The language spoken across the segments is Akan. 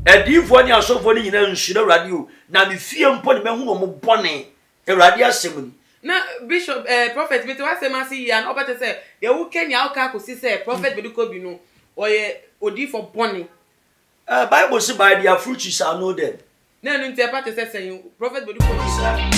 Edifo ni asofo ni nyina nhira awurade o na me fie mpo ne mehu mo bone awurade asem. Na bishop prophet bit wa say masi ya na obete say ye wu Kenya aka kosi say prophet Badu Kobi no oye odi for bone. Bible say by their fruit you shall know them. Na no ntia part say prophet Badu Kobi sir.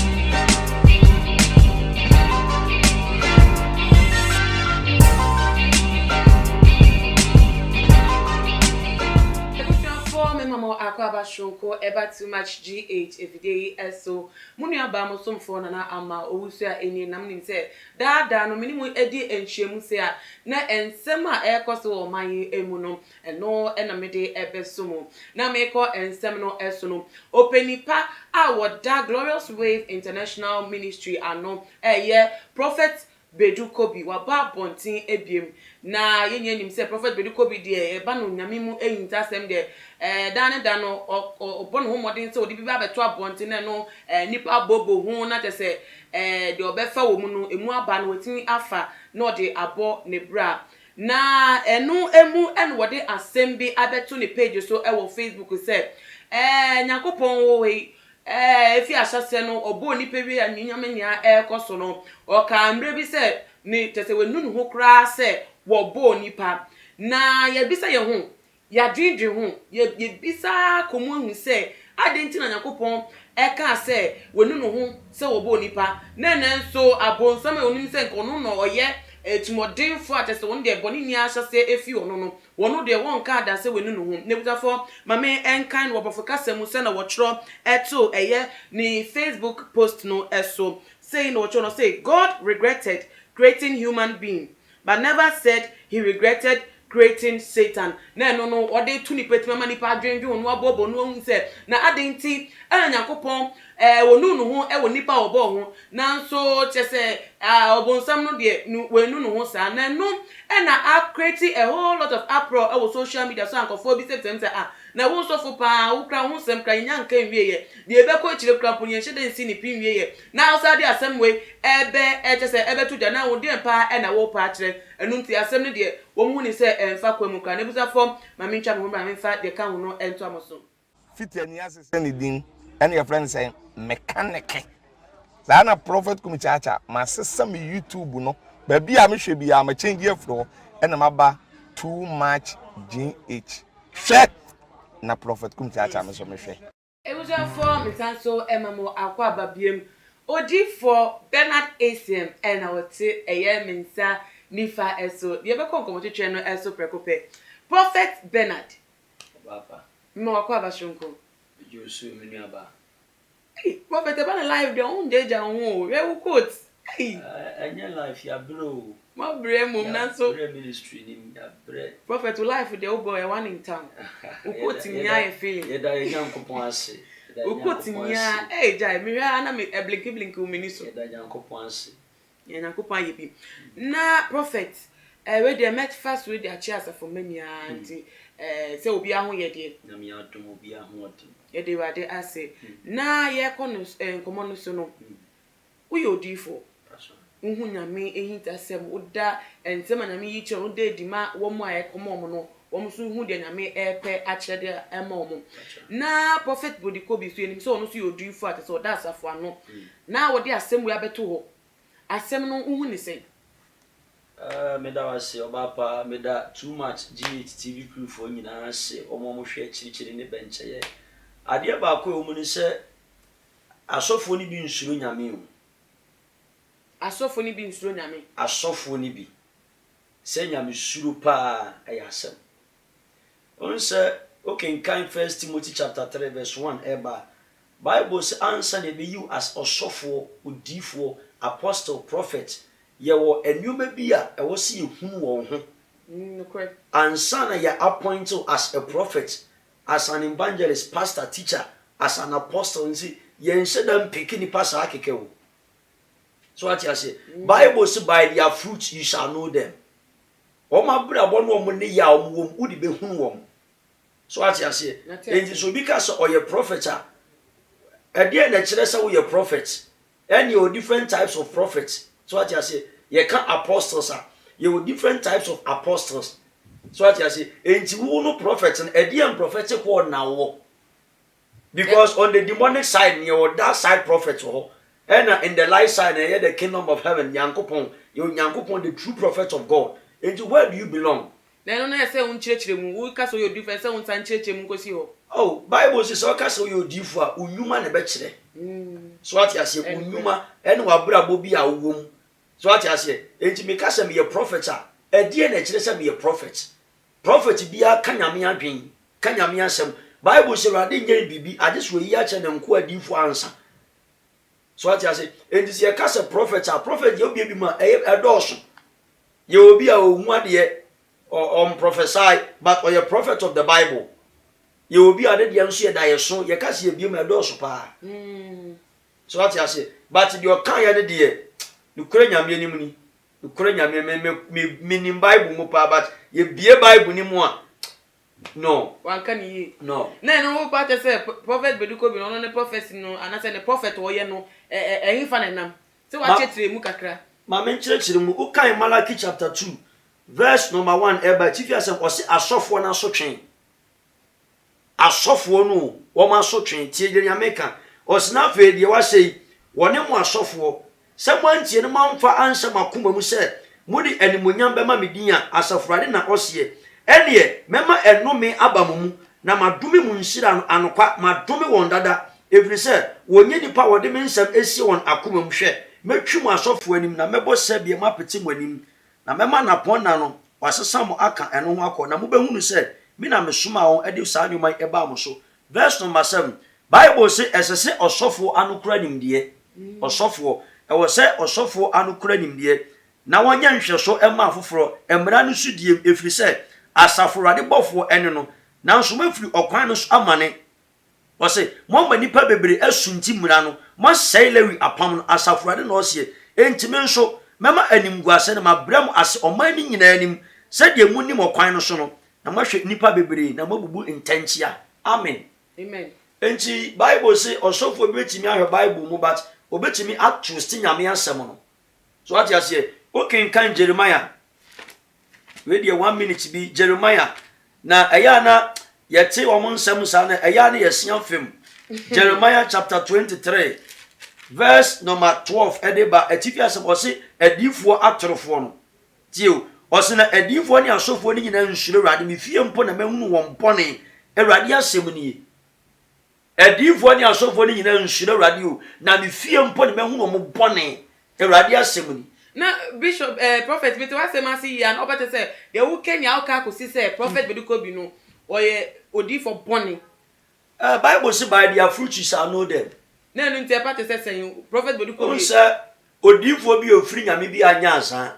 Mama akwaba shonko eba too much GH everyday so munu aba mo somfo na ama owusu a eni nam nim se da no minimu edi enhwemu se a na ensem a ekoso o man emu no eno na mede ebesomo na meko ensem no eso no openipa a woda Glorious Wave International Ministry ano eye prophet Badu Kobi waba bontin ebiem na yenye nim se prophet Badu Kobi de eba no nyame mu eyintasem de dano obono ho modin se odi bi ba beto abontin no nipa bobo hu na te se de obefa wo mu no emu aba no wetini afa na odi abo ne bra na enu emu en wode asem bi abeto ne page so e wo Facebook se nyakopon wo we efi asase no obo nipa wi anyunyame nia ekoso no o ka mre bi se ni tese wenunu ho kra se wo bo nipa na ye bisa ye ho ya dwindwi ho ye bisa komu hu se adenti na nyakopon eka se wenunu ho se wo bo nipa na nso abonsam onim se nkono no oye etumodin fo atese won de boni ni ahase efi ono no wono de won ka da se wenunu ho nebutafo mame enkan wo bofokasa mu se na wo tro eto eye ni Facebook post no eso saying no no say God regretted creating human being but never said he regretted creating Satan. Na no ode tu ni petima nipa adwenju no abobo no hu se na adenti anyakopon wonu no ho wo nipa obo ho na so chese obonsam no de wenu no ho sa na no na create a whole lot of uproar on social media so ankofo bi se na wo so fo pa wo kra ho sem kra nya nka wieye de ebeko chire kra ponye hye nsi ni pin wieye na outside asem we chese ebe tu da na wo de pa na wo pa kire enu nti asem ne de wo mu ni se emfa kwemu kra na busa fo mame ntwa mo bra me fa de ka ho no ento amoso fitiani asese ni din ene your friend say mechanic na prophet kum chacha ma sesa me YouTube no ba bia me hwe bia ma change afro ene maba too much GH hwe na prophet kum chacha me so me hwe ebuja for me tanso emamo akwa babiem odi for Bernard Esiam ena wote eye mensa nifa eso de be konkomo twetwe no eso prekope prophet Bernard Papa mo akwa bashonko Josu menu aba prophet Bernard live de on deja ho we wo quote anya life ya bro ma bre mum na so ministry ni ya bre prophet life de obo e one in town wo quote nya e feeling ye da yankopon ase wo quote nya jai me hwa na me blink wo mini so ye da yankopon ase ye yankopon ye bi na prophet we de met fast we de achi asa for many anti se obi aho ye de na me adom obi aho odem ye de wade ase na ye kono nkomo no so no wo ye odifo uhu nyame ehintasem oda ensema nyame yi chere oda edima wo mu aye komo mo no wo mu so hu de nyame epe a chere de ema mo na prophet Badu Kobi so enim so ono so yodifo ate so da asafo ano na wo de asem we abeto ho asem no uhu ni sei meda wase obapa meda too much GH TV crew for nyina se omo mo hwe chirichiri ne bencheye ade ba ko omu ni se asofo ni bi nsuro nyame o asofo ni bi nsuro nyame asofo ni bi se nyame suro pa ayasem on se okay kan 1 Timothy chapter 3 verse 1 eba Bible say answer dey be you as osofo odifo apostle prophet ye wo enuma bi a e wo se ehunu wo ho correct answer na ya appoint as a prophet as an evangelist pastor teacher as an apostle nsi ye nshedam pikini pastor akeke wo so what you say Bible say by their fruits you shall know them oma bra bo no omo ne ya omo wom udi be hunu wom so what you say and so because or your prophet at the end na kire say we your prophet and you different types of prophets so what you say you can apostles you different types of apostles So what you say? Enti who no prophet and Edian prophetic word now. Because on the demonic side, you that side prophet, and in the light side, the kingdom of heaven, Yankopon, you Yankopon, the true prophet of God. Into where do you belong? Then I say un church we cast your difference on San Church Mungo. Oh, Bible says, so cast your differ, Unuma ne betchere. So what you say, Unuma, and Wabra Bobi a womb. So what you say, into me cast me a prophet, a dear nature be a prophet. Prophet be a Kanyamia dream, Kanyamia sem. Bible says, I didn't be, I just will yach and quite deep for answer. So what you say, and this year cast a prophet, you'll be a dawson. You will be a one year or prophesy, but or a prophet of the Bible. You will be a dead young seer die so you can't see a beam a dawson pa. So what you say, but your kind of dear, Ukrainian minimum, Ukrainian meaning Bible mupa, but you be a Bible anymore. No. One can ye? No. No part say prophet Badu Kobi no the prophet no and I say the prophet wo ye no infant nam. So what chetre mu kakra. Ma men chetre mu ukan Malachi chapter 2 verse number 1 eba if you say ose asofo na so twen. Asofo no wo ma so twen tie de America. Ose na fe de wa sei woni mu asofo se mo antie no manfa ansa makoma mu se mudi animonyam be ma medin a asafurade na ose Enie mema enome abamumu na madumi mu nhira anokwa madumi won dada every say wonye nipa wode me nsam esi won akoma mu hwe metwi mu asofo anim na mebo sabie mapeti mu anim na mema na ponna no wasesa mo aka eno ho akọ na mobehunu say mi na mesoma won ade saa nyuma eba mo so verse number 7 Bible say esese osofo anokura nimde osofo ewo say osofo anokura nimde na wonye nhweso ema afoforo emra no sudiem efri say asafurade bofo ene no nanso mafiri okwan no so amane o se mo ma nipa bebre asunti mura no mo sei lewi apam no asafurade no se entime nso mema animguase na mabram ase oman ni nyina anim se de mu nim okwan no so no na mahwe nipa bebre na mabubu intentia amen enti Bible say osofo betimi ahwe Bible mu but obetimi atrust nyame asem no so what you say okay kan Jeremiah we dey 1 minute be Jeremiah na eya na yete wo nsem sa na eya na yesia fem Jeremiah chapter 23 verse number 12 edeba etifia se ose edifo atorofo no tio ose na edifo ni asofo ni nyina nsure rade me fie mpo na mahunu won pone erade asem ni edifo ni asofo ni nyina nsure rade o na me fie mpo na mahunu won pone erade asem ni na bishop prophet bit wa say masi ya no better say they who Kenya aka ko si say prophet Badu Kobi no oye odi for born Bible say by their fruits you shall know them na no ntia part say prophet Badu Kobi say odifo bi ofri nyame bi anya asan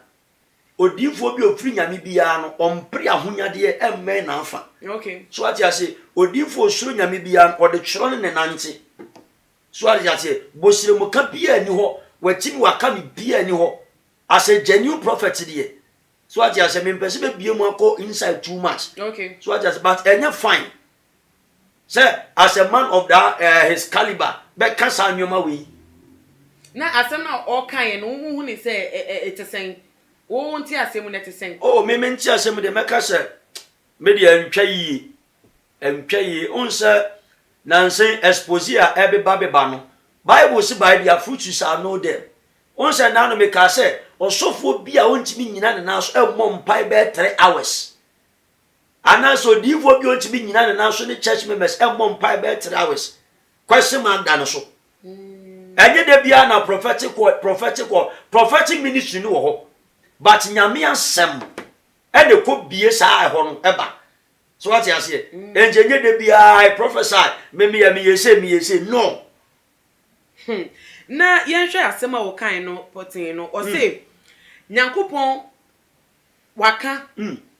odifo bi ofri nyame bi ya no ompre ahonyade emme na afa okay so what you say odifo osuro nyame bi ya ode twero ne nante so what you say bosire mo ka bia ni ho watimi waka mi bia ni ho as a genuine prophet there. So what you say, me person be biemu inside too much. Okay. So what you say, but enya fine. Say as a man of that his caliber, be can say nyoma we. Na asem na all kind no hu ni say it is saying. Wo wonti asem na it is saying. Oh, me nti asem de meka say me de antwa yi onse nansen expose a ebeba no. Bible say by their fruits you shall know them. Onse na no me ka say osofo bia ontimi nyina ne naso emmom mpai be 3 hours anaso divo bi ontimi nyina ne naso ne church members emmom mpai be 3 hours kwese man da no so enye de bia na prophetic ministry no ho but nyame asem ene ko bie saa ho no eba so what you say enye de bia I prophesy me yese no na yenhwe asem a wo kan no potin no o say Nyankopon waka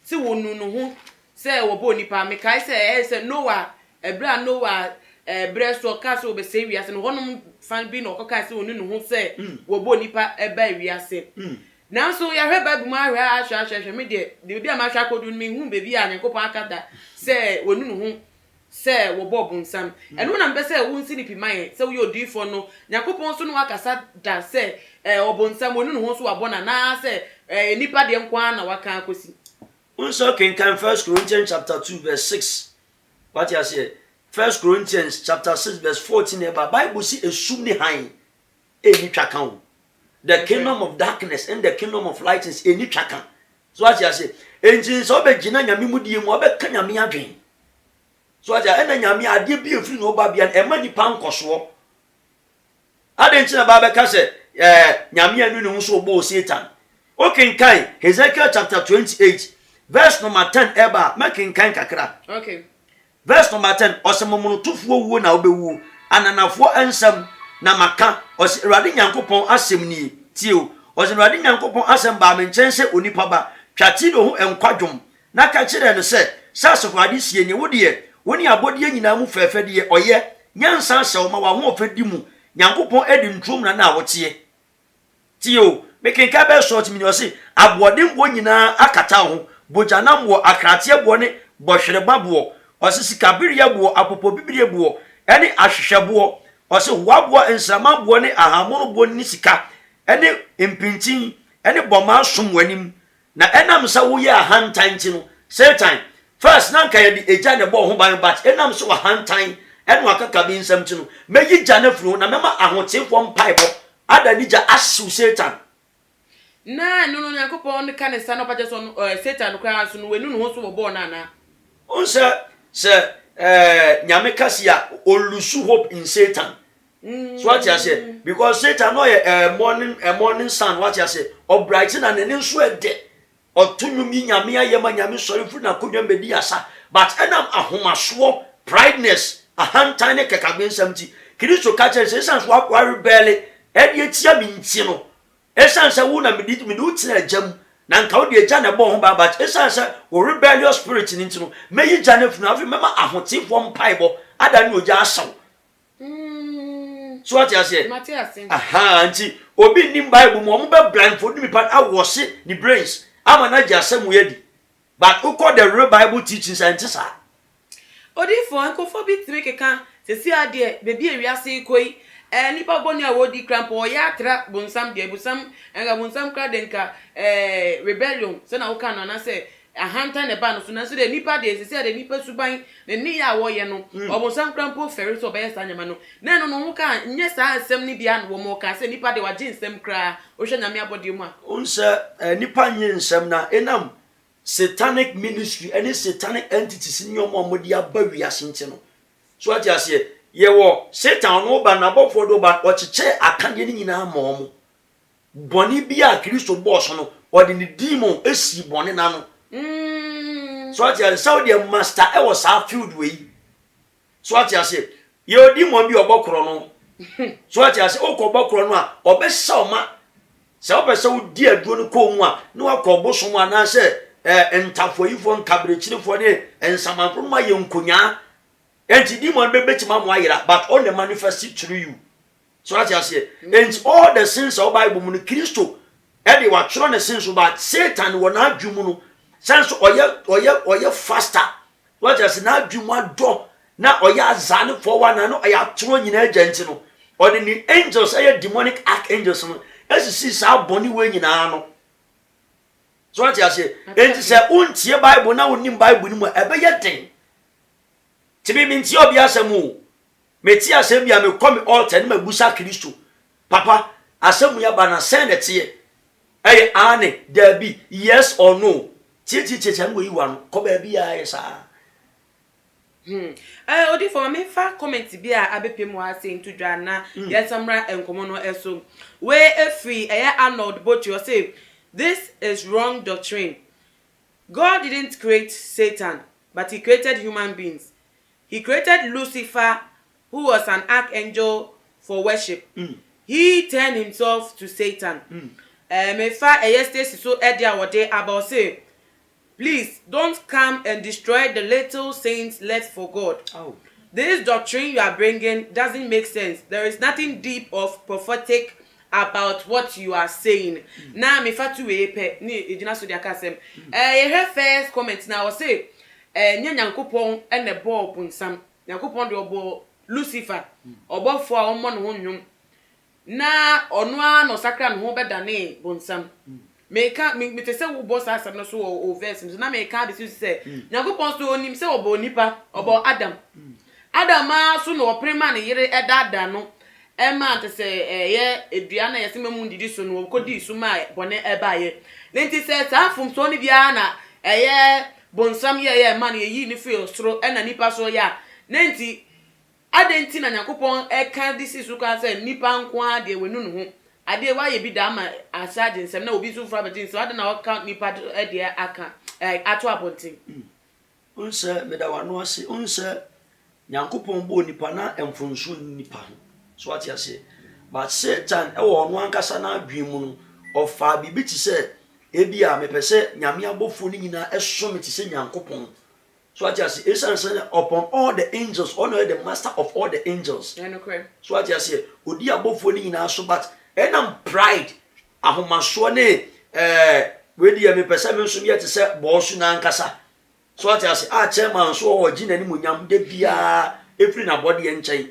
si wonu no ho se wo bo nipa me kai se Noah ebra Noah breso ka so be se wiase no honom fan bi no ka se wonu no ho se wo bo nipa eba wiase na so ya hwe Bible ma hwe ahwe me de bi ama hwa kodu me hu be bi a Nyankopon akada se wonu no ho se wo bo bunsam eno na mbe se wo nsi ni piman se wo yodi fo no Nyankopon so no akasa da se obunsam wonu no ho so wabona na se nipa de nkwa na waka akosi unso can 1 Corinthians chapter 2 verse 6. What you say? 1 Corinthians chapter 6 verse 14 about Bible see esum ni han eni twaka. The kingdom of darkness and the kingdom of light is eni twaka. So what you say? Enjin so be gina nyame mudie mu obeka nyame adwen. So what you ena nyame ade bi efiri no ba bia e ma nipa nkoso. Ade ntina ba be ka se nyame anu ne nso obo Satan. Okay, Ezekiel chapter 28 verse number 10 eba making kind kakra. Okay. Verse number 10 osemomono tufuo wuo na obewu ananafo ensem na maka ose Awurade Nyankopɔn asem ni tio ose Awurade Nyankopɔn asem ba me nchense onipa ba twati do ho enkwadwom na ka kire no se sasofade sie ni wode woni abode nyina mu fefede ye oye nyansa hyew ma wa ho ofedi mu Nyankopɔn edi ntrom na wote tio making kabe short mi ose abode mbo nyina akata ho bojanam wo akrate ebo ne bohwere babo ose sikabiriya bo apopo bibiriya bo ene ahwehwebo ose wabo ensama bo ne ahamono bo ni sika ene impintin ene boma som wanim na enam sa wo ye ahantan ti no Satan first nan ka ye di eja ne bo ho ban but enam so ahantan ene wakaka bi nsam ti no meyi jane furu na mema ahotefo mpaibo adanija asu Satan na no Nyankopɔn ka ne sa no pa je so Satan kra so no wenu no so bo na na unse se nyame kasia olusu hope in Satan. So what you say? Because Satan no a morning sun. What you say? Or brighten and then sweat de. Or tunumi nyame ayema nyame sorry fu na kodwa bedi asa. But enam ahomaso prideness a hand tiny kekaben samti. Kristo ka che Satan so akwa rebel e de tia mi nti no. Esan se wo na me do tina jam. Na nka wo de agya na bo ho ba but esanse wo rebellious spirit ni ntino meyi gya na funu afi mema ahotefo mpaibo ada ne ogya asaw so what you say aha anti obi ni bible mo be blindfold ni pa awose ni brains ama na gya asem yedi but uko the real bible teaching scientists are odi for ankofo bi tire keka sesi ade bebi ewiase ikoi nipa boni a wodi crampo ya tra bonsam de busam enga bonsam kra denka rebellion se na uka na se ahanta ne ba no so na so de nipa de sesi de nipa suban ne ni ya wo ye no obonsam crampo ferry so be yesa nyama no na no no uka nye sa asem ni bia no mo ka se nipa de waje nsem kra o hwe nyame abode mu a unse nipa nye nsem na enam satanic ministry any satanic entities ni omo modi abawi asinti no so ati ase yewo Satan no ba na bofo do ba ocheche akande ni nyina mo boni bia Kristo boss no odi ni demon esi boni na no so ati ase Saudi master e was a field way so ati ase ye demon bi obokro no so ati ase okobokro no a obesa oma se obesa odi aduo no ko mu a na wakoboso mu ana se entafoyifo nkabrechirifo ne ensamanfo ma ye nkonya and demon be betima mo ayira but all the manifest through you so that you say and all the sins of Bible mu Kristo e de wa tro ne sins but Satan wo na adwumu no sense oye faster what you say na adwumu ado na oye azane forward na no oya tro nyina agent no or the angels aye demonic archangels no as see sa boni we nyina no so what you say and say untie Bible na wonim Bible ni mu e be yeden tibi minti obi asemu meti asem bia me come altar na mabusa Kristo papa asemu ya bana send it eye ane there be yes or no titi ngo yiwa no ko ba bia yesa odi for me fa comment bia abepemu ase ntudwa na yesamra enkomo no eso we efri Arnold Bocho say this is wrong doctrine. God didn't create Satan, but he created human beings. He created Lucifer, who was an archangel for worship. He turned himself to Satan. Mefa yesterday so edia wode about say, please don't come and destroy the little saints left for God. This doctrine you are bringing doesn't make sense. There is nothing deep of prophetic about what you are saying. Na mefa tu we pe ni ejina so dia kasem. Ye first comment na I say nya Nyankopon ene bo bunsam Nyankopon de obo Lucifer obofo a omo no nwom na ono a no sakra no ho bedane bunsam meka me te say wo boss asem no so o verse na meka be say Nyankopon so onim say obo nipa obo Adam Adam a so no oprema ne yere edada no ema te say ye edua na yesi mamu ndidi so no kodi so ma bone eba ye nti say tafum so ne bia na bonsam ye man ye ni feel soro ena nipa so ya nti adenti na Nyankopon eka disi so ka say nipa nko ade wenu no ho ade wa ye bi da ma asage nsem na obi so fra betin so ade na waka nipa ade aka ato abontin unse meda wano ase unse Nyankopon bo nipa na emfonso nipa ho so ati ase but Satan e wo no ankasa na adwen mu no ofa bibi ti se ebia mepese nyame abofo ni nyina eso me ti se Nyankopon so ati ase esan upon all the angels honor the master of all the angels so ati ase odi abofo ni nyina so but enam pride ahomaso ne wedi ya mepese me nso me ti se bo na ankasa so ati ase a chairman so o gina ni munyam de bia efri na body en nchen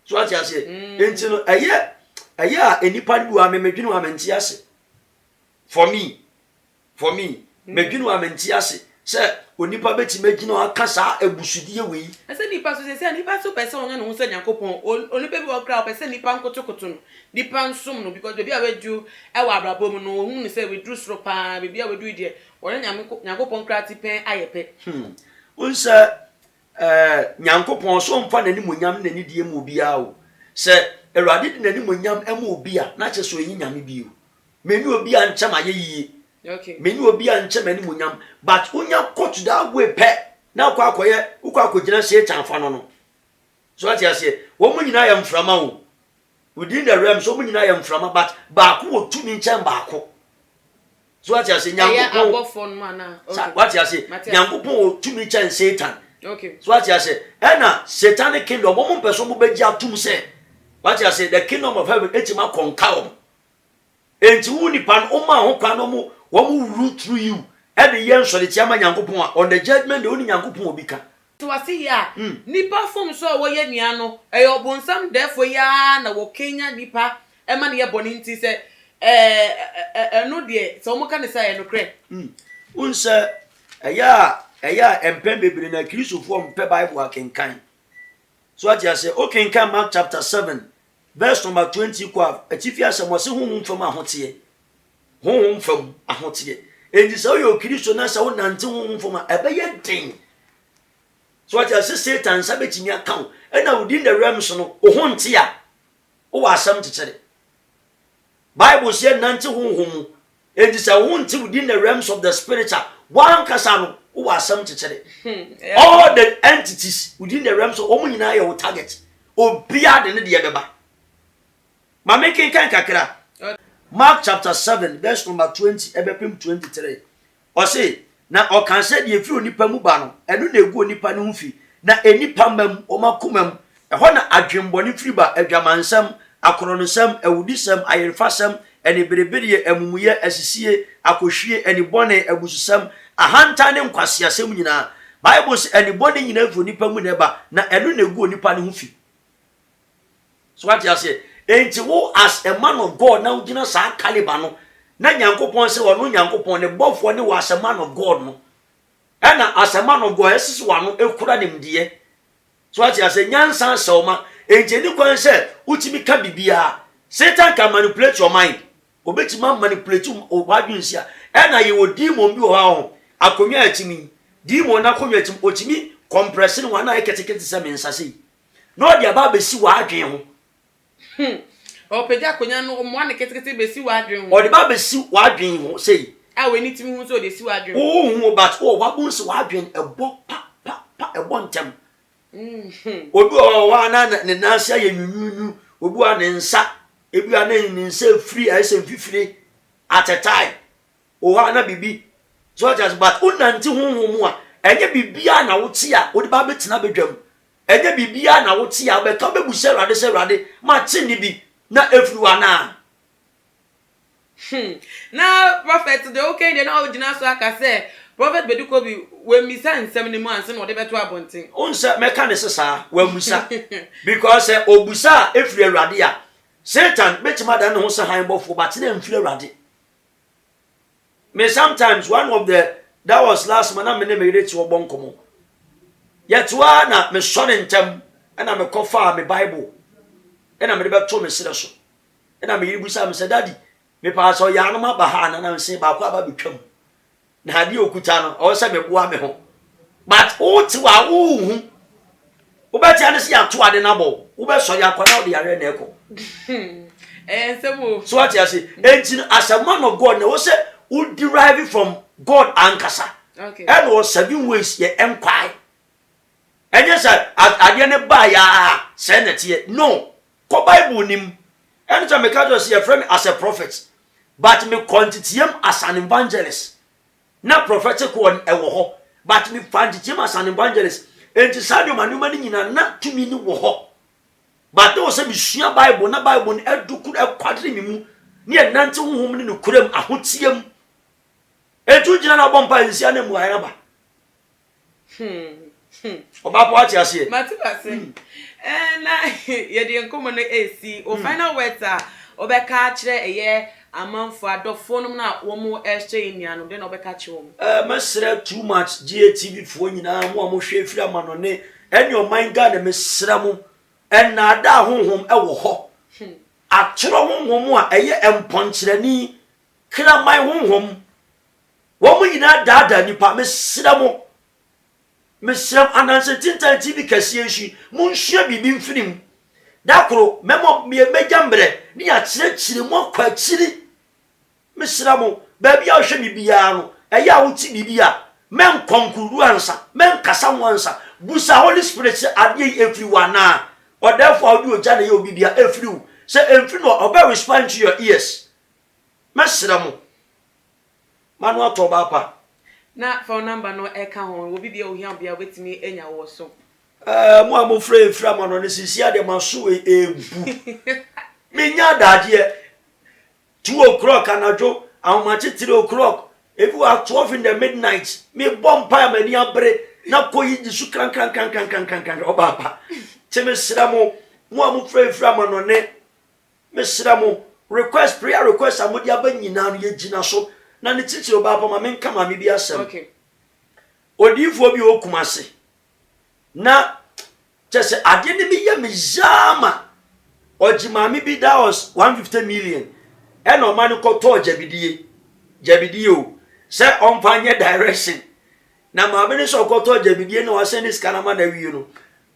so ati ase enti no aya enipa du a medwinu a menti ase for me medwinu a menti ase se onipa beti medwinu aka sa ebusudie we ase nipa so se nipa so pese onye no so Nyankopon onipa bi okra pese nipa nkotokoto no nipa nsom no because bebi a wedu e wa abrabom no hu ni se we dru soro pa bebi a wedu die wona Nyankopon kra ti pen ayepe unsa Nyankopon so mfa nani monyam nani die mu bia o se Erade di nani monyam ema obi a na che so yin nyame bi o meni obi a nche ma ye yi okay meni obi a nche mani monyam but unya coach that way pe na kwa akoye ukwa akogina se chanfa no no so ati ase wo mu nyina ya mframa o within the realm so mu nyina ya mframa but ba ko otumi nche ba ko so ati ase Nyankopon abofon mana okay ati ase Nyankopon otumi nche Satan okay so ati ase na satanic kingdom mo mpeso mo beji atum se what I say the kingdom of heaven etima conquer enti woni pan o ma ho kwa no mo wo mo rule through you e de yen so de tiama Nyankopon on the judgment de oni Nyankopon obika so wasi ya nipa form so wo ye nia no e obonsam defo ya na wo Kenya nipa e ma ne ye boni nti se no de so mo ka ne say no kre unse eya empem bebre na Kristofo mpe Bible akenkan so what you say okay in Mark chapter 7 verse number 20 kwa atifia se mo se honhom fam ahote honhom fam ahote endi so yo Kristo na se wo nante honhom fam ebeye den so what you say Satan sabetimi account and now within the realms no o honte a o wasam tikere Bible say nante honhom endi se honte within the realms of the spiritual one kasano wasam tikere all the entities within the realms of omunyina your target obia de ne de beba ma making kan kakra Mark chapter 7 verse number 20 ebepim 23 o say na o kan say de efi onipa mu ba no enu na egu onipa ne hufi na enipa mam o makomam ho na adwemboni firi ba adwamansam akronosam awudisam ayerfasam eni berebere amumuye asisie akohwie eni bone abususam ahanta ne nkwase asem nyina Bible say eni bone nyina fu nipa mu neba na enu na egu nipa ne hufi so what you say enti wo as a man of God na ugina sa caliber no na Nyankopon se wono Nyankopon ne bofo ne was a man of God no ena as a man of God esisi wano ekura nemdie so what you say nyansa sewma enti ni kwan se utimi ka bibia Satan can manipulate your mind obetima manipulate o wadwinsia ena ye wo demon bi o ha ho akonwa atimi demon na konwa atimi otimi compressing wana eketekete se mensase no dia ba besi wa adwen ho o peja akonya no mo ane ketekete besi wa adwen ho o de ba besi wa adwen ho sei a we ni timi hu so de si wa adwen ho but o wa bun se wa adwen ebo pa ebo ntem obi o wa na ne nansia ye nwunwu obi wa ne nsa ebi wa ne nsa free ai se fifire at a time o wa na bibi so just but unanti honhom a enye bibia na wote a wo de ba betina bedwam enye bibia na wote a be ka bebu se rade ma chi ni bi na efruwa na na prophet de okay de na ojina so aka say prophet Badu Kobi we misa nsem ni mu anse na ode beto abonten onse meka ne sesa wa musa because obusa efru awrade a Satan betima da ne ho se han bofo but na mfru awrade Me sometimes one of the that was last man na me ne me reach obon komo. Yet wa na me so ne ntem na me kofa me Bible. Na me be to me sere so. Na me yibusa me say daddy me pa so ya no ma ba ha na me say ba kwa ba betwam. Na hade okuta no o say me boa me ho. But o ti wa wo hu. Wo be ti ane se ya to ade na bo. Wo be so ya kwa na o de yare na eko. So what you say? As a man of God, now say who derive it from God and Kasa. Okay. And was 7 ways ye empire. And yes, I didn't buy ya send it. No, ko Bible nim. Anytime I can't see a friend as a prophet, but me quantity him as an evangelist. Not prophetic one ewo, but me find him as an evangelist. And to say you manu not to me no wo. But those say me Bible na Bible edu ku ekwadre mi mu ne enante honhom ne kuram ahotiam etu gina na bompa nsia na mu ayaba oba po ati ase Matiba say na ye de nkomo no AC o final words a obeka kire eye amanfo adofo no na wo mu ehye eniano de na obeka kire wo mesre too much GATV fo nyina mo hwe fira manone eni o man ga na mesra mu enna da honhom ewo ho atro honhom a eye emponkyerani kra man honhom wo mu nyina da nipa mesram ananse tintan TV kase ehyi mu nhia bibi mfirim da kro memo mejambre ni ya kyire mo kwa kyiri mesram ba bia hwe mi bia no eye a wuti bibia men konkuru ansa men kasa wansa busa Holy Spirit ade everyone na or therefore do jana ye obibia efriu say emfri no obe respond to your ears mesram manu atoba pa na phone number no eka ho obibia ohia bia wetimi enya wo so mo amofre efra mano ne sisia de maso ebu menya daje 2 o'clock anajo ahomachi 3 o'clock if you are 12 in the midnight me bompa mani abre na koyi disu kran obapa temesramo mo amofre efra mano ne mesramo request prayer request amodi abanyina no ye gina so na ne titi obapa ma menka ma me bi asem okay odifo bi okumase na just ade ne bi ye me jama ojima mi bi that was 150 million and o man ko to jabidie o say on panye direction na ma be ne so ko to jabidie na o send this kanama na wi no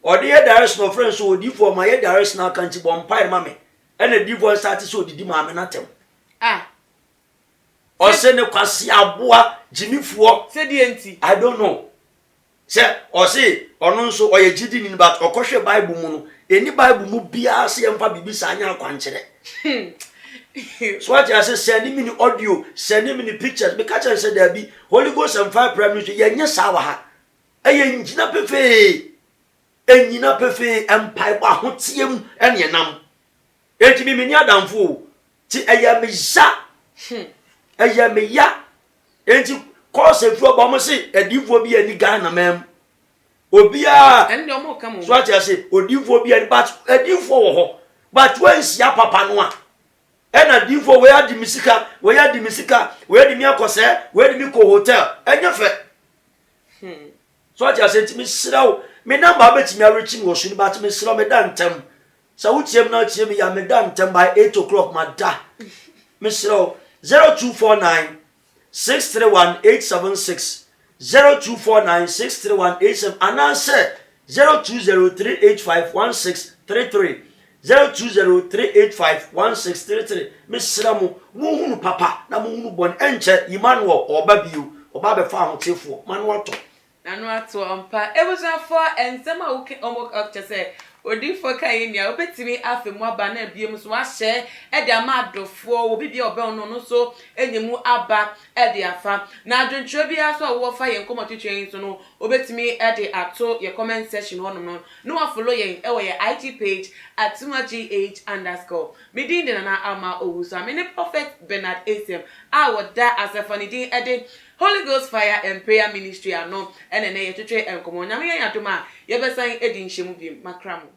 o de direction of friends so odifo ma ye direction na kan ti bom pai ma me and odifo start so odidi ma me na tem o se ne kwase aboa jimifuo se die enti I don't know. Say or say ono nso o ye gidi ni but okohwe Bible mu no eni Bible mu bia se yemfa bibisa anya akwankyere so what you say send me audio send me pictures me catch and say there be Holy Ghost and fire prayer ministry ye nya sawa ha eye ngina pefe enyina pefe empire ba hotiem ene nam enti mi ni adamfo ti eye me ja eye me ya enti cause if you bomo say edifo bi ani Ghana mem obia and no more come so what you say odifo bi ani but edifo wo ho but when sia papa no a ena edifo we adi misika we adi mi akose we adi mi ko hotel enya fe so what you say ti mi siraw me number betimi arechi wo so ni but mi siraw me dan tem sa wutiem na tiem ya me dan tem by 8 o'clock ma da mi siraw 0249 631-876 0249-631-87 and answer 0203851633 0203851633 Mr. Muhunu papa na muhunu bon enche Emmanuel Obabio Obabe fa hotefo manual to nanu ato ampa ebusafo ensema uke omok akchese odifo kan nia obetimi afemu aba na biem so ahye e de amadofo obi bia obe ono no so enyemu aba e de afa na adwentwe bia so wo fa yen komotwetwen so no obetimi e de ato ye comment section hono no no follow yen e wo ye IG page @gh_. Midin de na ama owusa me ne prophet Bernard Esiam a woda asafanidin e de Holy Ghost Fire and Prayer Ministry ano ene ne ye twetwe enkomo nyame yen adoma ye besan edi nhemu biem makramo